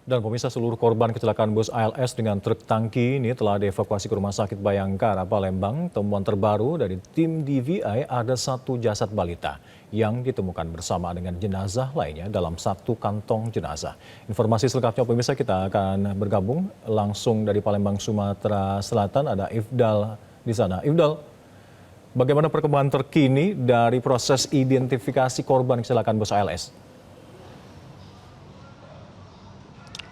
Dan pemirsa, seluruh korban kecelakaan bus ALS dengan truk tangki ini telah dievakuasi ke Rumah Sakit Bayangkara, Palembang. Temuan terbaru dari tim DVI ada satu jasad balita yang ditemukan bersama dengan jenazah lainnya dalam satu kantong jenazah. Informasi selengkapnya pemirsa kita akan bergabung langsung dari Palembang, Sumatera Selatan. Ada Ifdal di sana. Ifdal, bagaimana perkembangan terkini dari proses identifikasi korban kecelakaan bus ALS?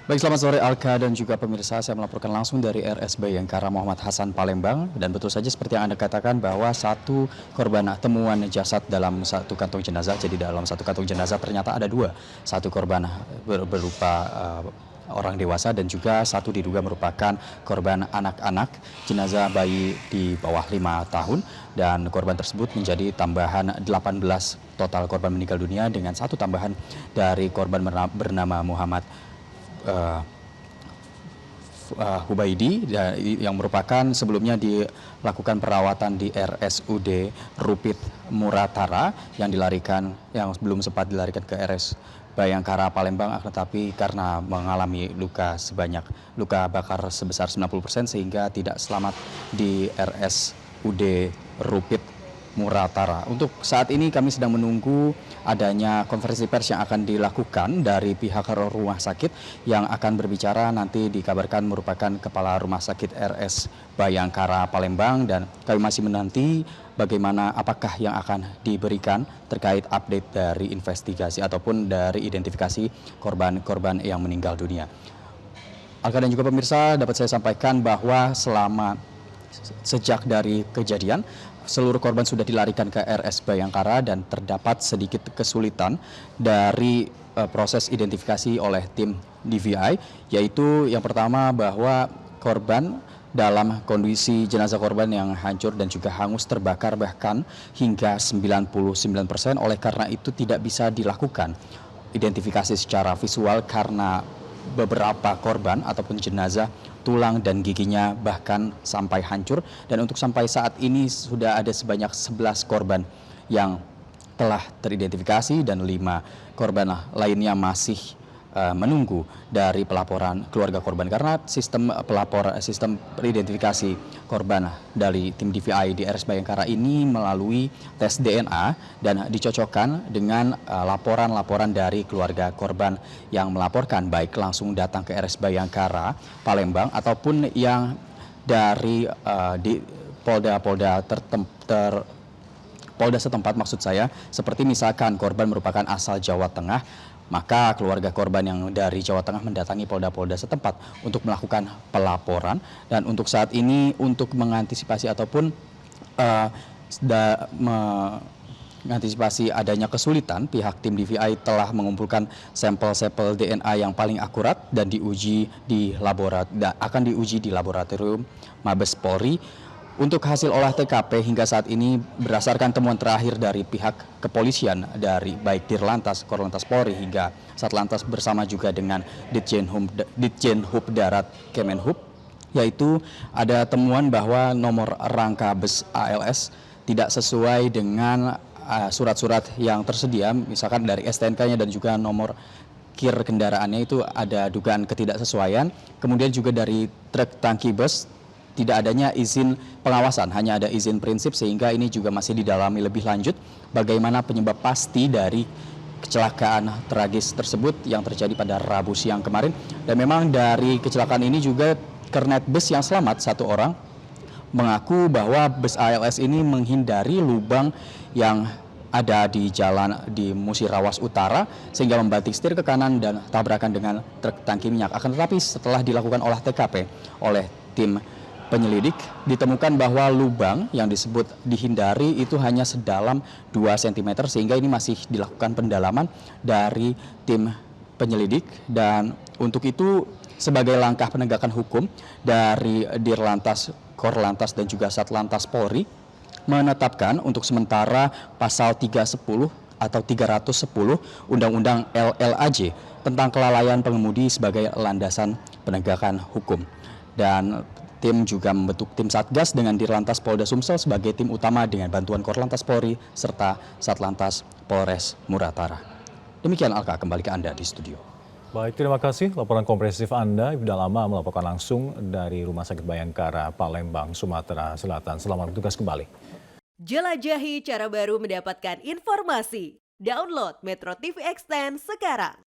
Baik, selamat sore Alka dan juga pemirsa. Saya melaporkan langsung dari RS Bayangkara Muhammad Hasan Palembang. Dan betul saja seperti yang Anda katakan bahwa satu korban temuan jasad dalam satu kantong jenazah. Jadi dalam satu kantong jenazah ternyata ada dua. Satu korban berupa orang dewasa dan juga satu diduga merupakan korban anak-anak, jenazah bayi di bawah 5 tahun. Dan korban tersebut menjadi tambahan 18 total korban meninggal dunia dengan satu tambahan dari korban bernama Muhammad Hubaidi yang merupakan sebelumnya dilakukan perawatan di RSUD Rupit Muratara yang belum sempat dilarikan ke RS Bayangkara Palembang, tetapi karena mengalami luka bakar sebesar 90% sehingga tidak selamat di RSUD Rupit Muratara. Untuk saat ini kami sedang menunggu adanya konferensi pers yang akan dilakukan dari pihak rumah sakit yang akan berbicara, nanti dikabarkan merupakan Kepala Rumah Sakit RS Bayangkara Palembang, dan kami masih menanti bagaimana apakah yang akan diberikan terkait update dari investigasi ataupun dari identifikasi korban-korban yang meninggal dunia. Alka dan juga pemirsa, dapat saya sampaikan bahwa sejak dari kejadian, seluruh korban sudah dilarikan ke RS Bayangkara dan terdapat sedikit kesulitan dari proses identifikasi oleh tim DVI, yaitu yang pertama bahwa korban dalam kondisi jenazah korban yang hancur dan juga hangus terbakar bahkan hingga 99%. Oleh karena itu tidak bisa dilakukan identifikasi secara visual karena beberapa korban ataupun jenazah tulang dan giginya bahkan sampai hancur, dan untuk sampai saat ini sudah ada sebanyak 11 korban yang telah teridentifikasi dan 5 korban lainnya masih menunggu dari pelaporan keluarga korban, karena sistem identifikasi korban dari tim DVI di RS Bayangkara ini melalui tes DNA dan dicocokkan dengan laporan-laporan dari keluarga korban yang melaporkan, baik langsung datang ke RS Bayangkara Palembang ataupun yang dari di polda setempat, maksud saya, seperti misalkan korban merupakan asal Jawa Tengah, maka keluarga korban yang dari Jawa Tengah mendatangi polda-polda setempat untuk melakukan pelaporan. Dan untuk saat ini, untuk mengantisipasi ataupun mengantisipasi adanya kesulitan, pihak tim DVI telah mengumpulkan sampel-sampel DNA yang paling akurat dan akan diuji di laboratorium Mabes Polri. Untuk hasil olah TKP hingga saat ini berdasarkan temuan terakhir dari pihak kepolisian, dari baik Dirlantas, Korlantas Polri hingga Satlantas bersama juga dengan Ditjenhub Darat Kemenhub, yaitu ada temuan bahwa nomor rangka bus ALS tidak sesuai dengan surat-surat yang tersedia, misalkan dari STNK-nya dan juga nomor kir kendaraannya itu ada dugaan ketidaksesuaian. Kemudian juga dari truk tangki bus tidak adanya izin pengawasan, hanya ada izin prinsip, sehingga ini juga masih didalami lebih lanjut bagaimana penyebab pasti dari kecelakaan tragis tersebut yang terjadi pada Rabu siang kemarin. Dan memang dari kecelakaan ini juga kernet bus yang selamat, satu orang, mengaku bahwa bus ALS ini menghindari lubang yang ada di jalan di Musirawas Utara sehingga membanting setir ke kanan dan tabrakan dengan truk tangki minyak. Akan tetapi setelah dilakukan olah TKP oleh tim penyelidik, ditemukan bahwa lubang yang disebut dihindari itu hanya sedalam 2 cm, sehingga ini masih dilakukan pendalaman dari tim penyelidik. Dan untuk itu, sebagai langkah penegakan hukum dari Dirlantas, Korlantas dan juga Satlantas Polri menetapkan untuk sementara pasal 310 atau 310 Undang-Undang LLAJ tentang kelalaian pengemudi sebagai landasan penegakan hukum. Dan tim juga membentuk tim Satgas dengan Dirlantas Polda Sumsel sebagai tim utama dengan bantuan Korlantas Polri serta Satlantas Polres Muratara. Demikian Alka, kembali ke Anda di studio. Baik, terima kasih laporan komprehensif Anda. Ibda Lama melaporkan langsung dari Rumah Sakit Bayangkara, Palembang, Sumatera Selatan. Selamat bertugas kembali. Jelajahi cara baru mendapatkan informasi. Download Metro TV Extend sekarang.